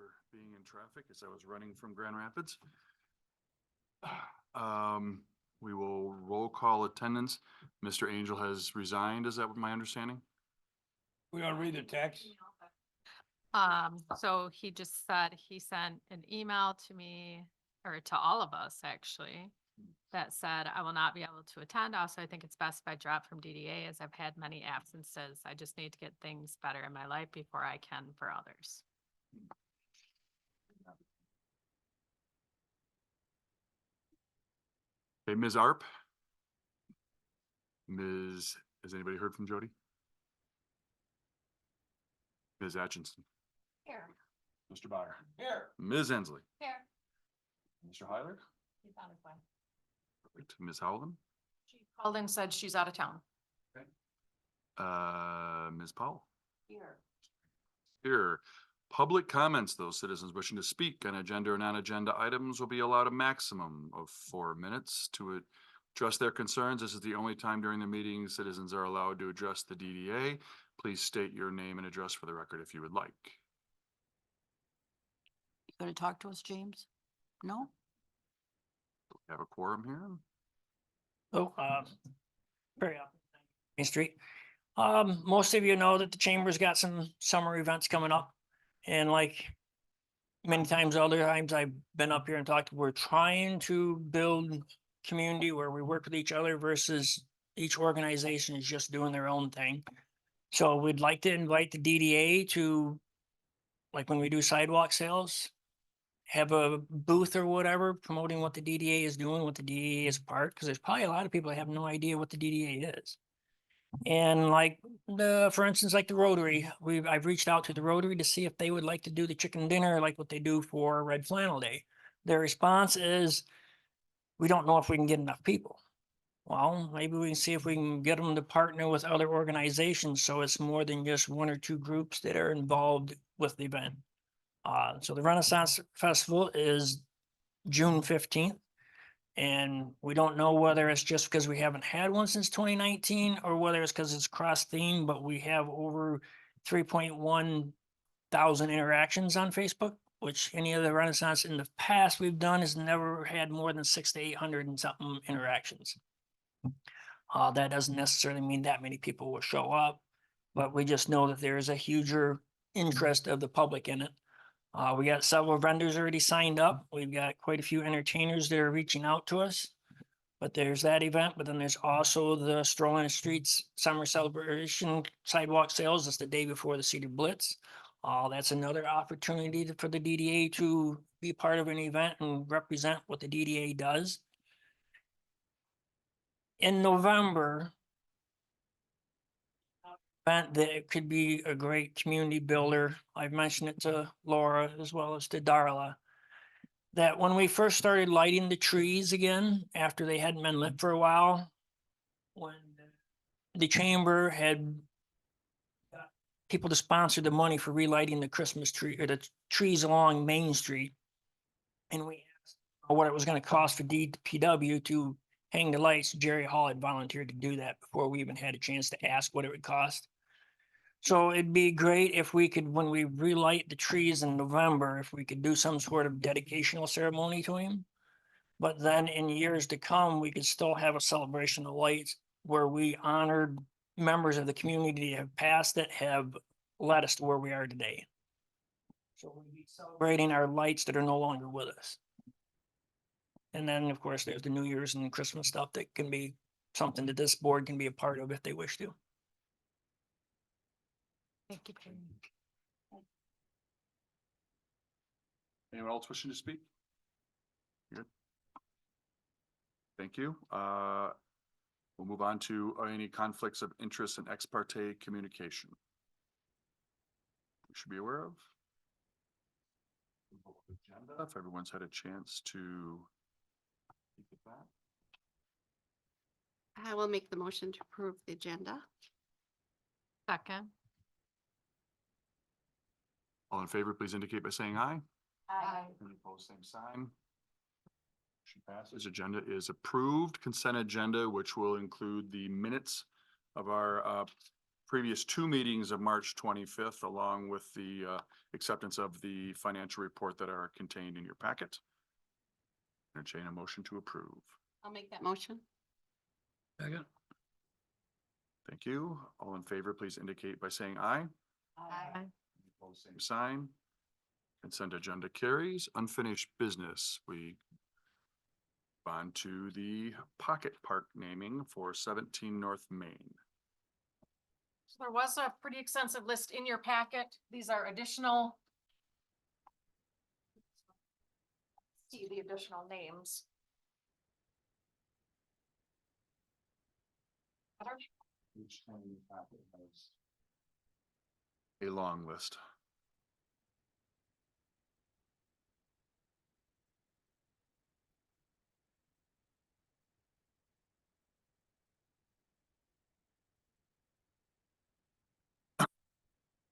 for being in traffic as I was running from Grand Rapids. We will roll call attendance. Mr. Angel has resigned, is that my understanding? We don't read the text. So he just said, he sent an email to me, or to all of us actually, that said, I will not be able to attend. Also, I think it's best if I drop from DDA as I've had many absences. I just need to get things better in my life before I can for others. Okay, Ms. Arp. Has anybody heard from Jody? Ms. Atchison. Here. Mr. Byer. Here. Ms. Hensley. Here. Mr. Heiler. He's on his way. Perfect. Ms. Howland. She called and said she's out of town. Ms. Powell. Here. Here. Public comments. Those citizens wishing to speak on agenda or non-agenda items will be allowed a maximum of 4 minutes to address their concerns. This is the only time during the meeting citizens are allowed to address the DDA. Please state your name and address for the record if you would like. You gonna talk to us, James? No? We have a quorum here. Oh, very up Main Street. Most of you know that the chamber's got some summer events coming up. And like many times, other times I've been up here and talked, we're trying to build community where we work with each other versus each organization is just doing their own thing. So we'd like to invite the DDA to, like when we do sidewalk sales, have a booth or whatever promoting what the DDA is doing, what the DDA is part, because there's probably a lot of people that have no idea what the DDA is. And like for instance, like the Rotary, I've reached out to the Rotary to see if they would like to do the chicken dinner like what they do for Red Flannel Day. Their response is, we don't know if we can get enough people. Well, maybe we can see if we can get them to partner with other organizations, so it's more than just 1 or 2 groups that are involved with the event. So the Renaissance Festival is June 15th. And we don't know whether it's just because we haven't had one since 2019 or whether it's because it's cross theme, but we have over 3.1 thousand interactions on Facebook, which any of the Renaissance in the past we've done has never had more than 600 to 800 and something interactions. That doesn't necessarily mean that many people will show up, but we just know that there is a huger interest of the public in it. We got several vendors already signed up. We've got quite a few entertainers that are reaching out to us. But there's that event, but then there's also the Strolling the Streets Summer Celebration Sidewalk Sales. That's the day before the Cedar Blitz. That's another opportunity for the DDA to be part of an event and represent what the DDA does. In November, event that could be a great community builder. I've mentioned it to Laura as well as to Darla. That when we first started lighting the trees again, after they hadn't been lit for a while, when the chamber had got people to sponsor the money for relighting the Christmas tree or the trees along Main Street. And we asked what it was going to cost for DPW to hang the lights. Jerry Hall had volunteered to do that before we even had a chance to ask what it would cost. So it'd be great if we could, when we relight the trees in November, if we could do some sort of dedicational ceremony to him. But then in years to come, we could still have a celebration of lights where we honored members of the community that have passed that have led us to where we are today. So we'd be celebrating our lights that are no longer with us. And then, of course, there's the New Year's and Christmas stuff that can be something that this board can be a part of if they wish to. Thank you. Anyone else wishing to speak? Good. Thank you. We'll move on to any conflicts of interest and ex parte communication. We should be aware of. Agenda, if everyone's had a chance to look at that. I will make the motion to approve the agenda. Second. All in favor, please indicate by saying aye. Aye. Any opposed, same sign. Motion passes. Agenda is approved. Consent agenda, which will include the minutes of our previous two meetings of March 25th, along with the acceptance of the financial report that are contained in your packet. Entertain a motion to approve. I'll make that motion. Second. Thank you. All in favor, please indicate by saying aye. Aye. Opposed, same sign. Consent agenda carries. Unfinished business. We on to the Pocket Park naming for 17 North Main. So there was a pretty extensive list in your packet. These are additional. See the additional names. Each time you have it has a long list.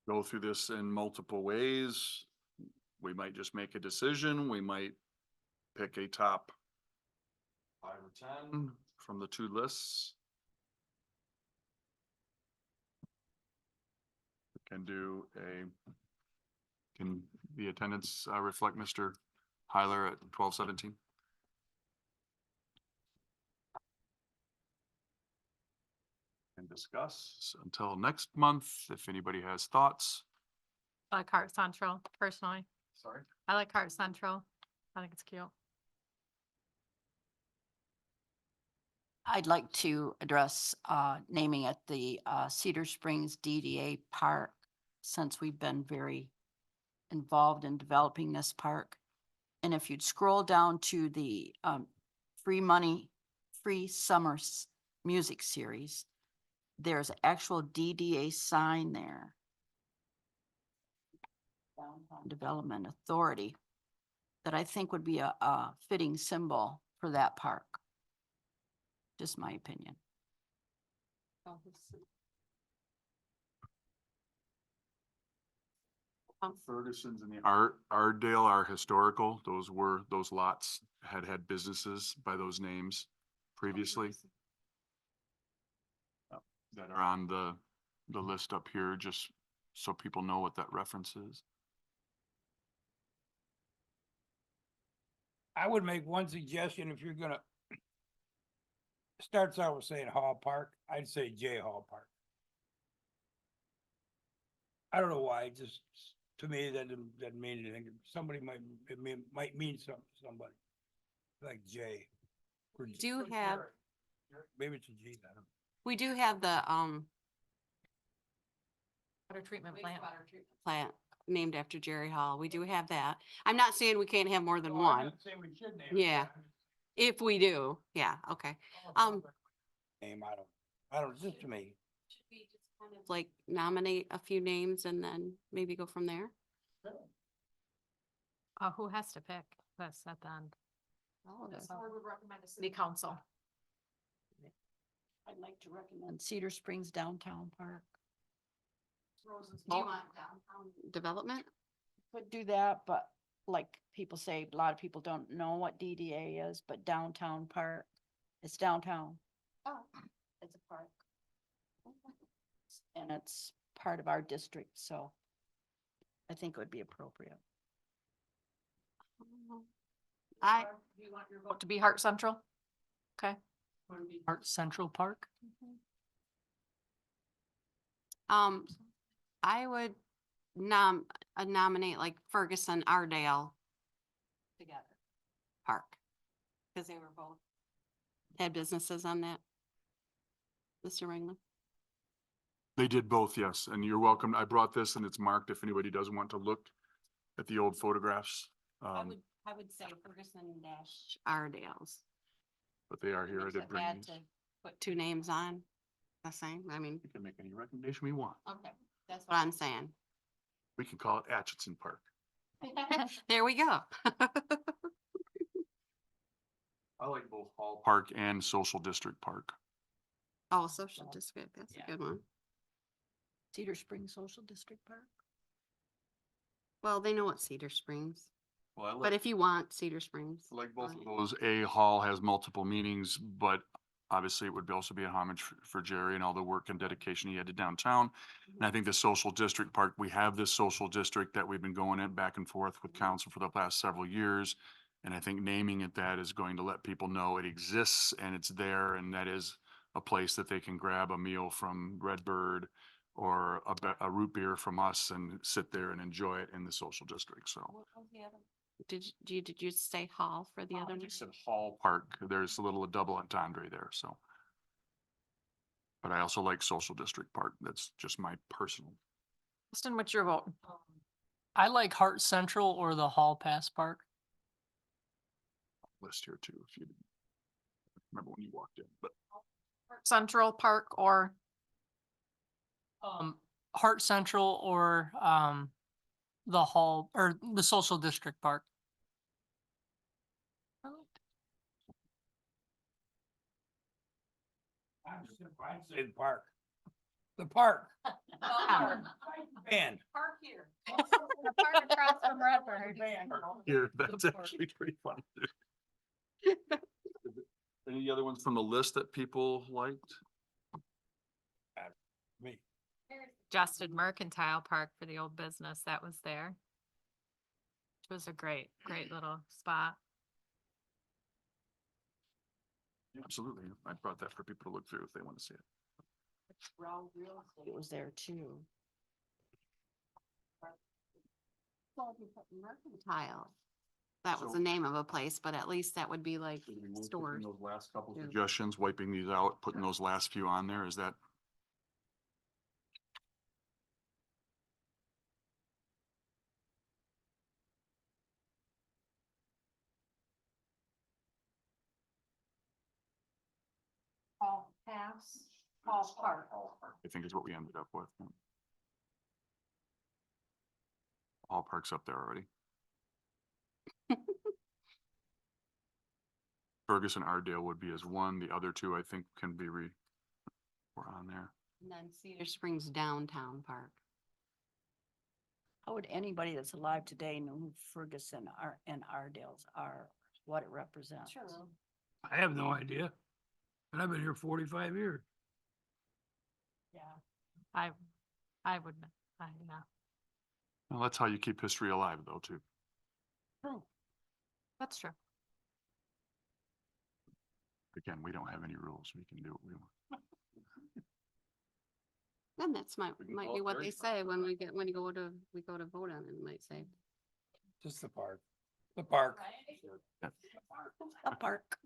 Go through this in multiple ways. We might just make a decision. We might pick a top 5 or 10 from the two lists. Can do can the attendance reflect Mr. Hyler at 12:17? And discuss until next month, if anybody has thoughts. I like Heart Central personally. Sorry. I like Heart Central. I think it's cute. I'd like to address naming it the Cedar Springs DDA Park, since we've been very involved in developing this park. And if you'd scroll down to the free summer music series, there's actual DDA sign there. Downtown Development Authority, that I think would be a fitting symbol for that park. Just my opinion. Ferguson's and the Ardale are historical. Those lots had businesses by those names previously. That are on the list up here, just so people know what that reference is. I would make one suggestion if you're gonna. Starts out with saying Hall Park, I'd say J Hall Park. I don't know why, just to me, that doesn't mean anything. Somebody might mean something to somebody. Like J. Or J- Do or have- Jared. Maybe it's a G, I don't know. We do have the, Water treatment plant. plant named after Jerry Hall. We do have that. I'm not saying we can't have more than No, I'm one. not saying we should name it, Yeah. but If we do, yeah, okay. Name, I don't, just to me. Like nominate a few names and then maybe go from there? Who has to pick? That's at the end. The board would recommend a city council. I'd like to recommend Cedar Springs Downtown Park. Do you want downtown development? Could do that, but like people say, a lot of people don't know what DDA is, but Downtown Park, it's downtown. Oh. It's a park. And it's part of our district, so I think it would be appropriate. I, Do you want your vote to be Heart Central? Okay. Art Central Park? I would nominate like Ferguson, Ardale together, Park. Cause they were both had businesses on that. Mr. Ringland? They did both, yes, and you're welcome. I brought this and it's marked if anybody does want to look at the old photographs. I would say Ferguson dash Ardale's. But they are here. I Makes did it bring bad these. to Put two names on the same, I mean, We can make any recommendation we want. okay, that's what I'm saying. We can call it Atchison Park. There we go. I like both Hall Park and Social District Park. Oh, social district, that's Yeah. a good one. Cedar Springs Social District Park. Well, they know what Cedar Springs, Well, I but if you want Cedar Springs. like both of fine. those, A Hall has multiple meanings, but obviously it would also be a homage for Jerry and all the work and dedication he had to downtown. And I think the social district part, we have this social district that we've been going in back and forth with council for the past several years. And I think naming it that is going to let people know it exists and it's there, and that is a place that they can grab a meal from Redbird or a root beer from us and sit there and enjoy it in the social district. So. Did you say Hall for the other? You one? said Hall Park, there's a little double entendre there, so. But I also like Social District Park, that's just my personal. Justin, what's your vote? I like Heart Central or the Hall Pass Park. List here too, if you didn't remember when you walked in, but Central Park or Heart Central or the Hall or the Social District Park. I'd say the park. The park, band. Park here. here, that's actually pretty funny. Any other ones from the list that people liked? Me. Suggested Mercantile Park for the old business that was there. It was a great, great little spot. Absolutely, I brought that for people to look through if they want to see it. It was there too. Well, if you put Mercantile. That was So- the name of a place, but at least that would be like Should we move stores. Those last couple Yeah. suggestions, wiping these out, putting those last few on there, is that? Hall Pass, Hall Park. I think is what we ended up with. All parks up there already. Ferguson, Ardale would be as one, the other two I think can be were on there. And then Cedar Springs Downtown Park. How would anybody that's alive today know who Ferguson and Ardales are, what it represents? I have no idea. And I've been here 45 years. Yeah. I would, I know. Well, that's how you keep history alive though, too. That's true. Again, we don't have any rules. We can do what we want. And that's might We can be call it what very they say when we go to vote on it, it might say. Just the park. The park. The park,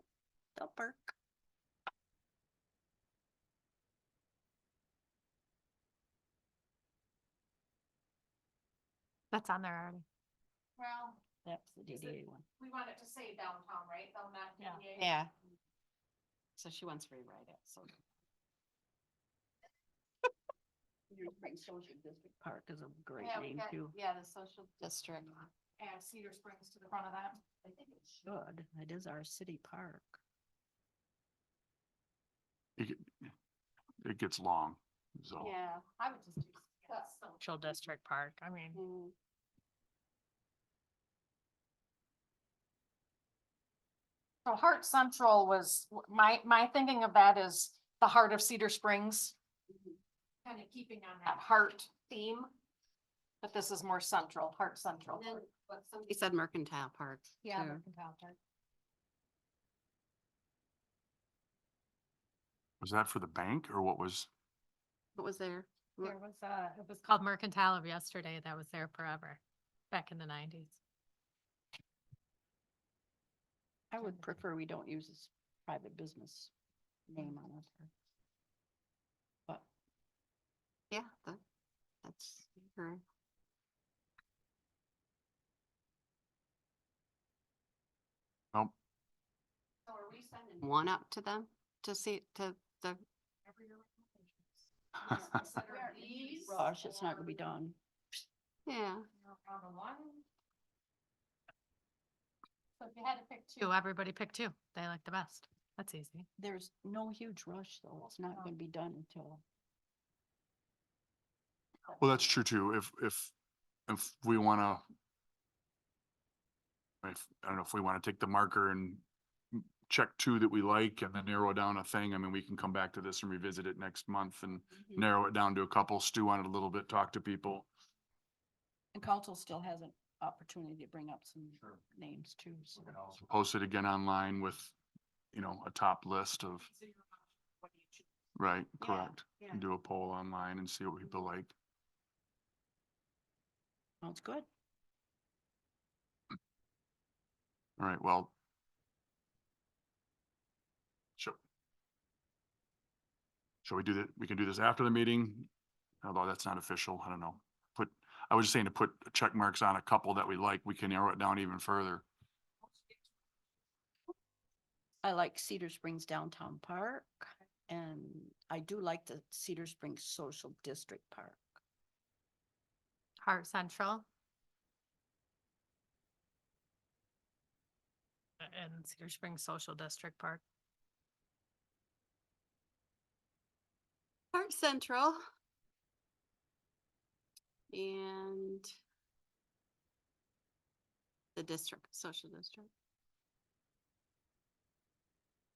the park. That's on there already. Well, That's the Is it- DDA one. we want it to say downtown, right? Though not Yeah. DDA. Yeah. So she wants to rewrite it, so. Social District Park is a great Yeah, we name got- too. Yeah, the social district. Add Cedar Springs to the front of that. I think it should. It is our city park. It gets long, so. Yeah, I would just do. That's so. Social District Park. I mean, Mm. So Heart Central was, my thinking of that is the heart of Cedar Springs. Kind of keeping on that heart theme. But this is more central, Heart Central. And then what somebody said Mercantile Park. Yeah. too. Mercantile Park. Was that for the bank or what was? What was there? there was it was called Mercantile of yesterday. That was there forever, back in the 90s. I would prefer we don't use this private business name on it. But Yeah, that's her. Nope. So are we sending one up to them to see, to the? Rush, it's not gonna be done. Yeah. So if you had to pick two, everybody pick two. They like the best. That's easy. There's no huge rush though. It's not gonna be done until. Well, that's true too. If we wanna. I don't know if we wanna take the marker and check two that we like and then narrow down a thing. I mean, we can come back to this and revisit it next month and narrow it down to a couple, stew on it a little bit, talk to people. And council still has an opportunity to bring up some names too, so. We can also post it again online with, you know, a top list of, right, Yeah, correct. yeah. And do a poll online and see what people like. Sounds good. All right, well. Sure. Shall we do that? We can do this after the meeting, although that's not official. I don't know. I was just saying to put check marks on a couple that we like. We can narrow it down even further. I like Cedar Springs Downtown Park, and I do like the Cedar Springs Social District Park. Heart Central. And Cedar Springs Social District Park. Park Central. And the district, social district.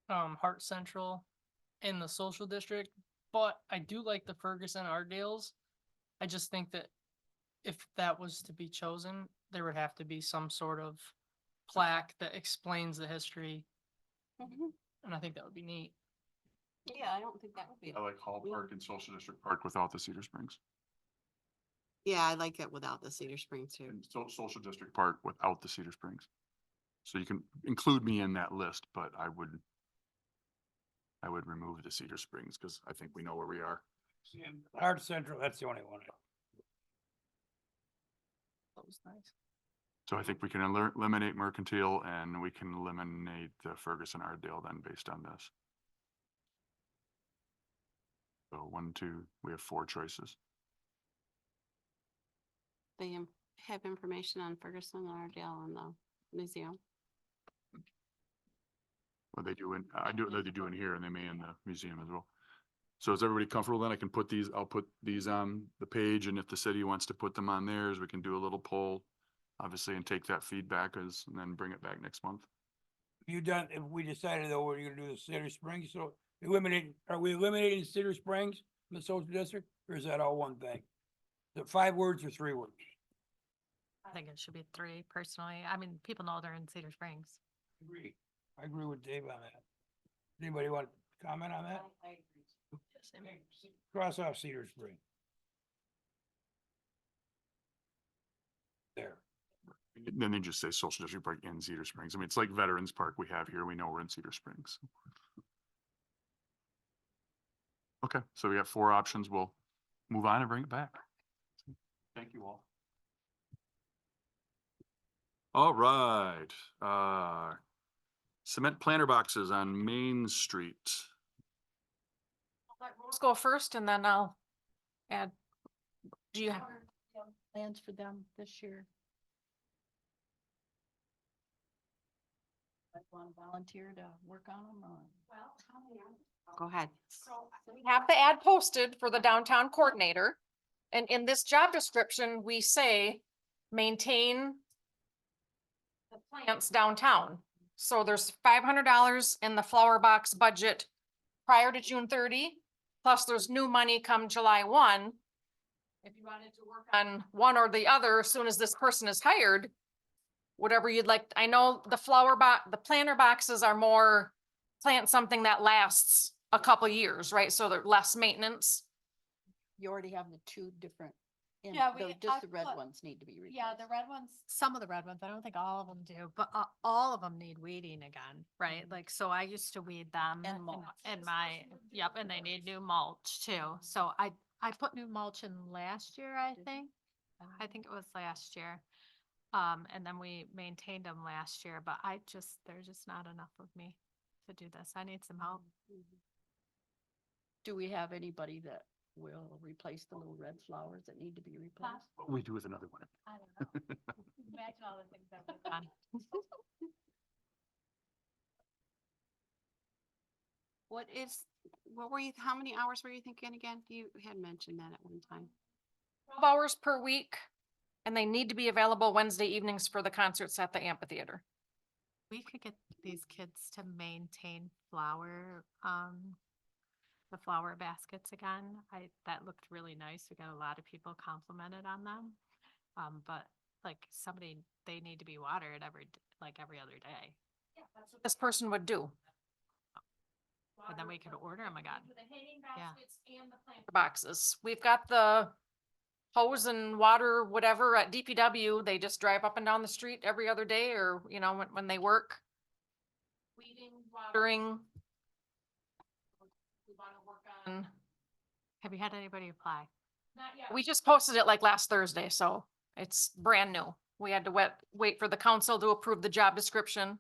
Hart Central in the social district, but I do like the Ferguson Art Dales. I just think that if that was to be chosen, there would have to be some sort of plaque that explains the history, and I think that would be neat. Yeah, I don't think that would be. I like Hall Park and Social District Park without the Cedar Springs. Yeah, I like it without the Cedar Springs too. And Social District Park without the Cedar Springs. So you can include me in that list, but I would remove the Cedar Springs because I think we know where we are. Art Central, that's the only one. That was nice. So I think we can eliminate Mercantile and we can eliminate the Ferguson Ardale then based on this. So 1, 2, we have 4 choices. They have information on Ferguson and Ardale and the museum. What they do in, I do, they do in here and they may in the museum as well. So is everybody comfortable then? I can put these, I'll put these on the page and if the city wants to put them on theirs, we can do a little poll. Obviously, and take that feedback and then bring it back next month. You done, if we decided though, we're gonna do the Cedar Springs, so are we eliminating Cedar Springs from the social district, or is that all one thing? The 5 words or 3 words? I think it should be 3 personally. I mean, people know they're in Cedar Springs. I agree with Dave on that. Anybody want to comment on that? Cross off Cedar Spring. There. Then they just say Social District Park in Cedar Springs. I mean, it's like Veterans Park we have here. We know we're in Cedar Springs. Okay, so we got 4 options. We'll move on and bring it back. Thank you all. All right, cement planter boxes on Main Street. Let Rose go first and then I'll add. Do you have? Plans for them this year? I want to volunteer to work on them or? Go ahead. We have the ad posted for the downtown coordinator. And in this job description, we say maintain the plants downtown. So there's $500 in the flower box budget prior to June 30, plus there's new money come July 1. If you wanted to work on one or the other, as soon as this person is hired, whatever you'd like. I know the the planter boxes are more plant something that lasts a couple years, right? So they're less maintenance. You already have the 2 different. Yeah, we- Just I the red put- ones need to be replaced. Yeah, the red ones, some of the red ones, I don't think all of them do, but all of them need weeding again, right? Like, so I used to weed them And in- mulch. in my, yep, and they need new mulch too. So I put new mulch in last year, I think. I think it was last year. And then we maintained them last year, but there's just not enough of me to do this. I need some help. Do we have anybody that will replace the little red flowers that need to be replaced? What we do with another one. I don't know. Imagine all the things that we've done. How many hours were you thinking again? You had mentioned that at one time. 12 hours per week. And they need to be available Wednesday evenings for the concerts at the amphitheater. we could get these kids to maintain the flower baskets again. That looked really nice. We got a lot of people complimented on them. But like they need to be watered every other day. This person would do. And then we could order them again. Yeah. Boxes. We've got the hose and water, whatever at DPW. They just drive up and down the street every other day or, you know, when they work. Weeding, watering. We wanna work on. Have you had anybody apply? We just posted it like last Thursday, so it's brand new. We had to wait for the council to approve the job description.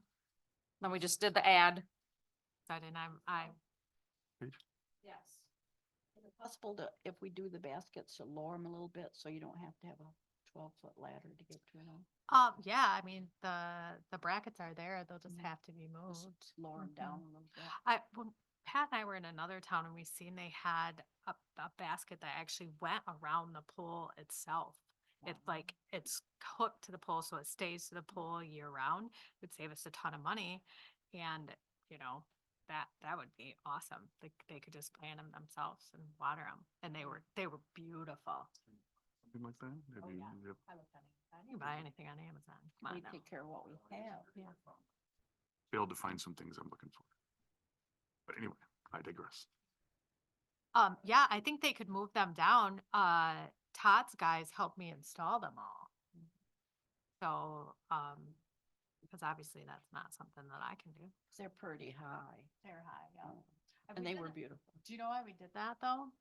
Then we just did the ad. Yes. Is it possible to, if we do the baskets, to lower them a little bit so you don't have to have a 12-foot ladder to get to them? Yeah, I mean, the brackets are there. They'll just Mhm. have to be moved. Just lower them down a little bit. When Pat and I were in another town and we seen they had a basket that actually went around the pole itself. It's like, it's hooked to the pole, so it stays to the pole year round. Would save us a ton of money. And, you know, that would be awesome. They could just plant them themselves and water them. And they were beautiful. Something like that? Oh, Maybe, yeah. yep. You can buy anything on Amazon. Come We on now. take care of what we have. Yeah. Failed to find some things I'm looking for. But anyway, I digress. Yeah, I think they could move them down. Todd's guys helped me install them all. So, because obviously that's not something that I can do. They're pretty high. They're high, yeah. Oh, And they were beautiful. Do you know why we did that though?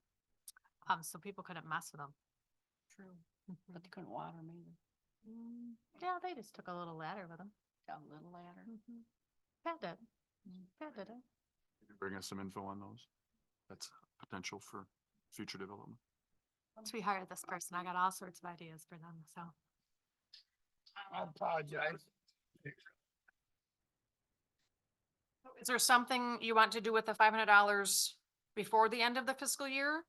So people couldn't mess with them. True. But they couldn't water them either. Yeah, they just took a little ladder with them. Got a little ladder. Pat did. Pat did it. Could you bring us some info on those? That's potential for future development. Once we hire this person, I got all sorts of ideas for them, so. I apologize. Is there something you want to do with the $500 before the end of the fiscal year?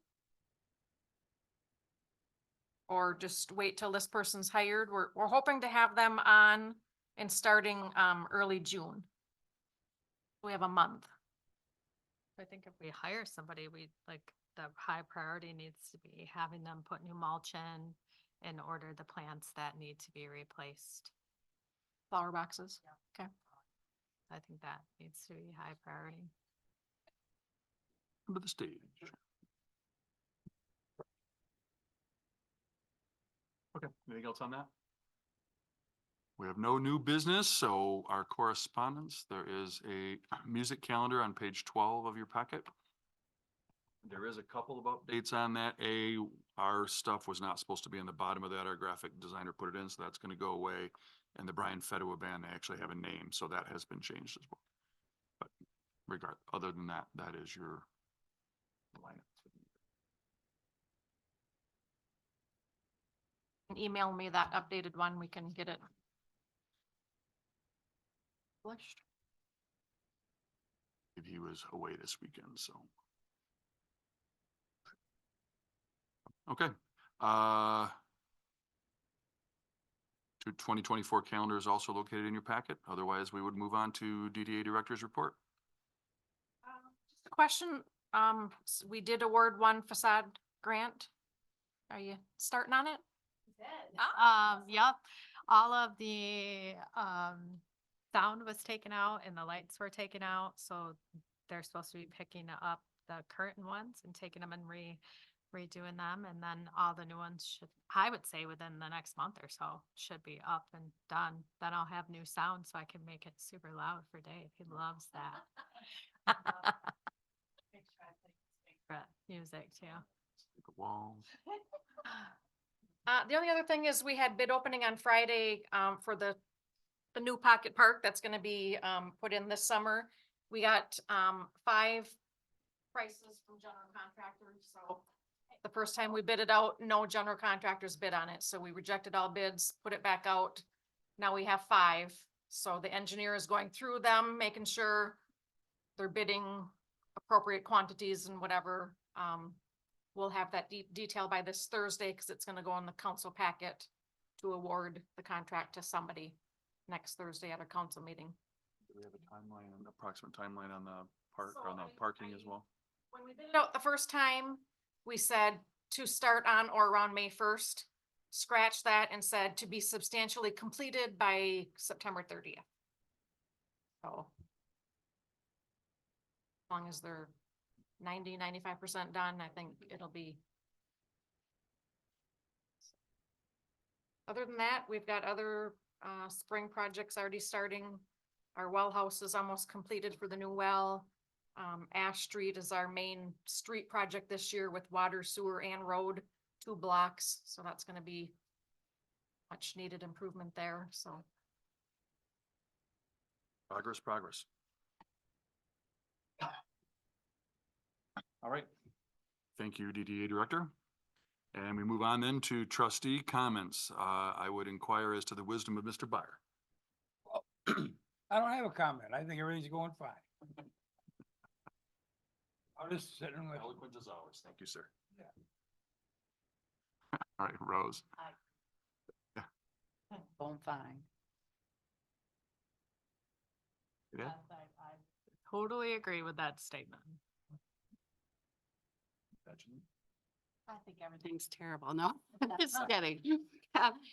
Or just wait till this person's hired? We're hoping to have them on and starting early June. We have a month. I think if we hire somebody, the high priority needs to be having them put new mulch in order the plants that need to be replaced. Flower boxes. Okay. I think that needs to be high priority. Under the stage. Okay, anything else on that? We have no new business, so our correspondence, there is a music calendar on page 12 of your packet. There is a couple of updates on that. Our stuff was not supposed to be in the bottom of that. Our graphic designer put it in, so that's gonna go away. And the Brian Fedua band, they actually have a name, so that has been changed as well. But other than that, that is your lineup. Email me that updated one. We can get it published. He was away this weekend, so. Okay, to 2024 calendar is also located in your packet. Otherwise, we would move on to DDA Director's Report. Just a question, we did award one facade grant. Are you starting on it? Yep, all of the, sound was taken out and the lights were taken out, so they're supposed to be picking up the current ones and taking them and redoing them, and then all the new ones should, I would say within the next month or so, should be up and done. Then I'll have new sound so I can make it super loud for Dave. He loves that. Favorite music too. The walls. The only other thing is we had bid opening on Friday, for the new pocket park that's gonna be, put in this summer. We got, 5 prices from general contractors, so the first time we bid it out, no general contractors bid on it, so we rejected all bids, put it back out. Now we have 5, so the engineer is going through them, making sure they're bidding appropriate quantities and whatever. We'll have that detail by this Thursday, cause it's gonna go on the council packet to award the contract to somebody next Thursday at a council meeting. we have a timeline, an approximate timeline on the park, So on the I- parking as I- well? When we did it out the first time, we said to start on or around May first. Scratch that and said to be substantially completed by September 30th. So. As long as they're 95% done, I think it'll be. Other than that, we've got other spring projects already starting. Our well house is almost completed for the new well. Ash Street is our main street project this year with water, sewer and road, 2 blocks, so that's gonna be much needed improvement there, so. Progress, progress. All right. Thank you, DDA Director. And we move on then to trustee comments. I would inquire as to the wisdom of Mr. Byer. I don't have a comment. I think everything's going fine. I'll just sit and listen. Eloquent as always. Thank you, sir. Yeah. All right, Rose. Going fine. Yeah. I totally agree with that statement. I think everything's terrible. No, just kidding.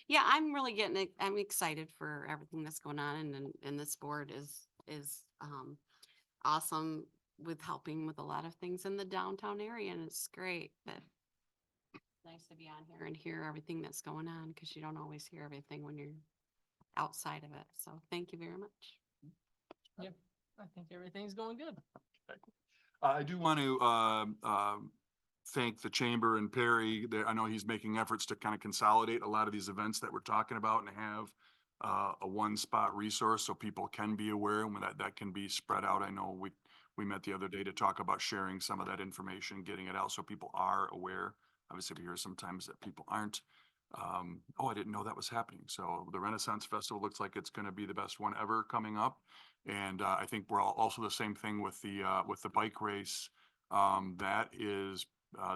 Yeah, I'm really I'm excited for everything that's going on and this board is awesome with helping with a lot of things in the downtown area and it's great that it's nice to be on here and hear everything that's going on because you don't always hear everything when you're outside of it. So thank you very much. I think everything's going good. I do want to thank the chamber and Perry. I know he's making efforts to kind of consolidate a lot of these events that we're talking about and have a one-spot resource so people can be aware and that can be spread out. I know we met the other day to talk about sharing some of that information, getting it out so people are aware. Obviously, we hear sometimes that people aren't. Oh, I didn't know that was happening. So the Renaissance Festival looks like it's going to be the best one ever coming up. And I think we're also the same thing with the bike race. That is,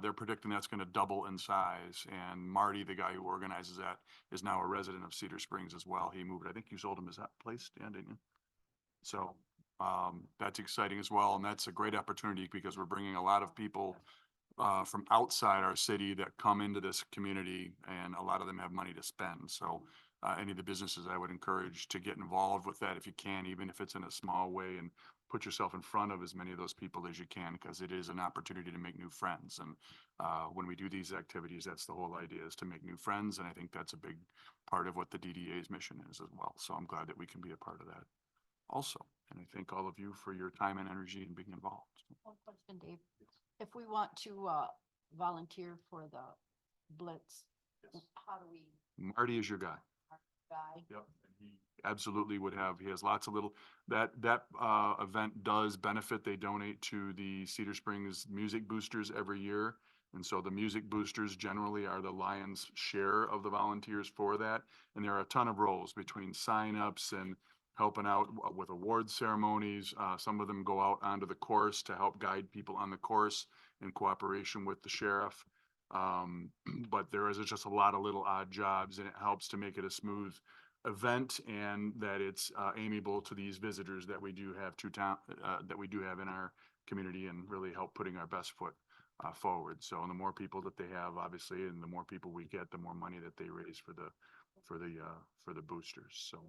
they're predicting that's going to double in size. And Marty, the guy who organizes that, is now a resident of Cedar Springs as well. He moved, I think you sold him his place, Dan, didn't you? So that's exciting as well. And that's a great opportunity because we're bringing a lot of people from outside our city that come into this community and a lot of them have money to spend. So any of the businesses I would encourage to get involved with that if you can, even if it's in a small way, and put yourself in front of as many of those people as you can, because it is an opportunity to make new friends. And when we do these activities, that's the whole idea, is to make new friends. And I think that's a big part of what the DDA's mission is as well. So I'm glad that we can be a part of that also. And I thank all of you for your time and energy in being involved. One question, Dave. If we want to volunteer for the Blitz, how do we Marty is your guy. guy? Yep. He absolutely would have, he has lots of little, that event does benefit. They donate to the Cedar Springs Music Boosters every year. And so the Music Boosters generally are the lion's share of the volunteers for that. And there are a ton of roles between signups and helping out with award ceremonies. Some of them go out onto the course to help guide people on the course in cooperation with the sheriff. But there is just a lot of little odd jobs, and it helps to make it a smooth event and that it's amiable to these visitors that we do have that we do have in our community, and really help putting our best foot forward. So the more people that they have, obviously, and the more people we get, the more money that they raise for the boosters. So.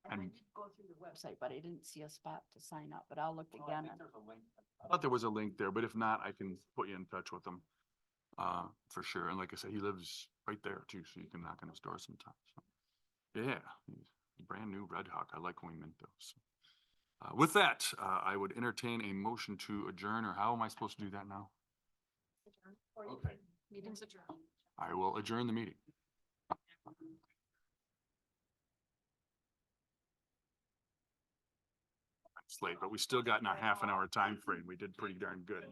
And I did go through the website, but I didn't see a spot to sign up, but I'll look again. I thought there was a link there, but if not, I can put you in touch with him for sure. And like I said, he lives right there too, so you can knock on his door sometime. So, yeah, he's a brand new Red Hawk. I like when we mint those. With that, I would entertain a motion to adjourn, or how am I supposed to do that now? Okay. Meeting's adjourned. I will adjourn the meeting. It's late, but we still got in our half an hour time frame. We did pretty darn good.